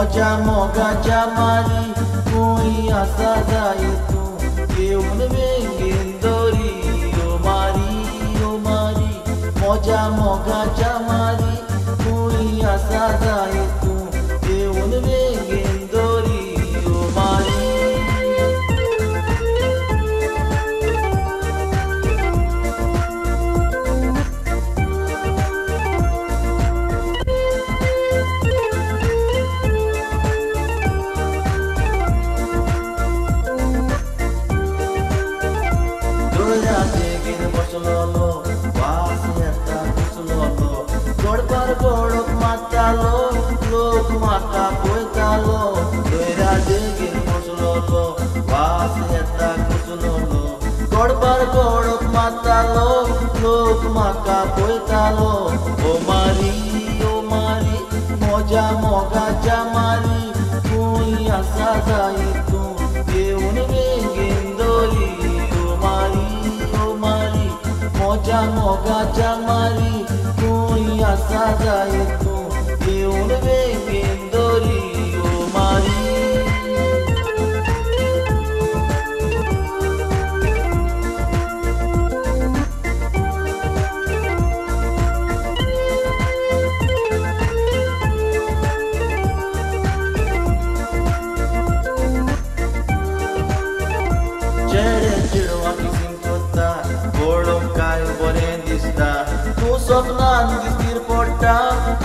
मोजा मोगाच्या मारी कोई असा जाय तू येऊन वेंगेन दोरी ओ मारी मोजा मोगाच्या मारी कोई असा जाय तू येऊन वेंगेन दोरी ओ मारी गोडक मारतालो लोक म्हाका पळयतालो दोयरा देगेर बसलोलो वास येता कुसलोलो गोडबार गोडक मारतालो लोक म्हाका पळयतालो ओ मारी मोजा मोगाच्या मारी खूंय आसा जाय तूं येवन वेंगेन दोरी ओ मारी मोजा मोगाच्या मारी खूंय आसा जाय तूं येवन वेंगेन दोरी ओ मारी सपनान दिसतीर पडटा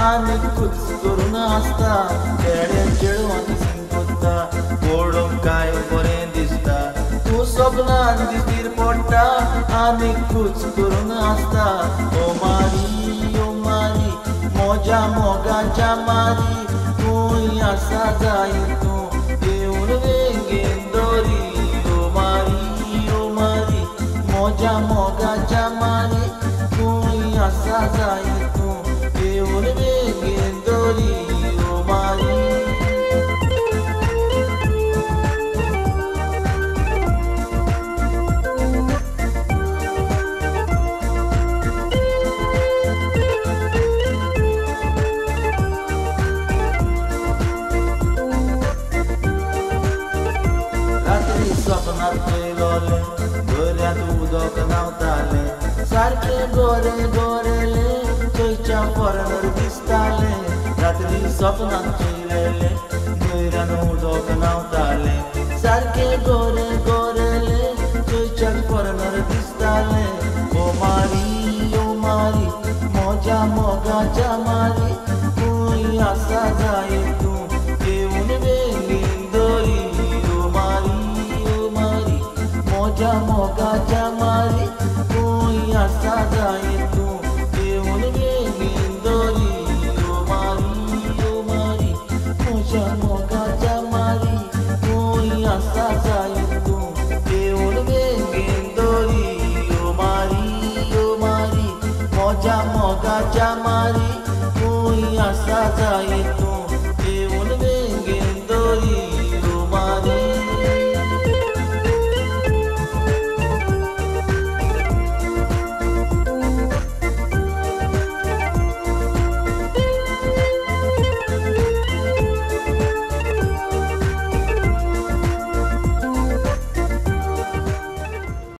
आनी कुच करून आसता चेड्या चेडवांक सिंग कोत्ता पळोवंक काय बरें दिसता तूं सपनान दिसतीर पडटा आनी कुच करून आसता ओ मारी मोजा मोगाच्या मारी खूंय आसा जाय तूं येवन वेंगेन दोरी ओ मारी मोजा मोगाच्या मारी आसा जाय तूं येवन वेंगेन दोरी ओ मारी रात्री सपनांत पळयलोलें दर्यांत उदक न्हांवतालें सारकें गोरेले थंयच्या फॉरेनर दिसताले रात्री सपनांत पळयलेलें दर्यान उदक न्हांवतालें सारकें गोरेले थंयच्या फॉरेनर दिसताले ओ मारी मोजा मोगाच्या मारी खूंय आसा जाय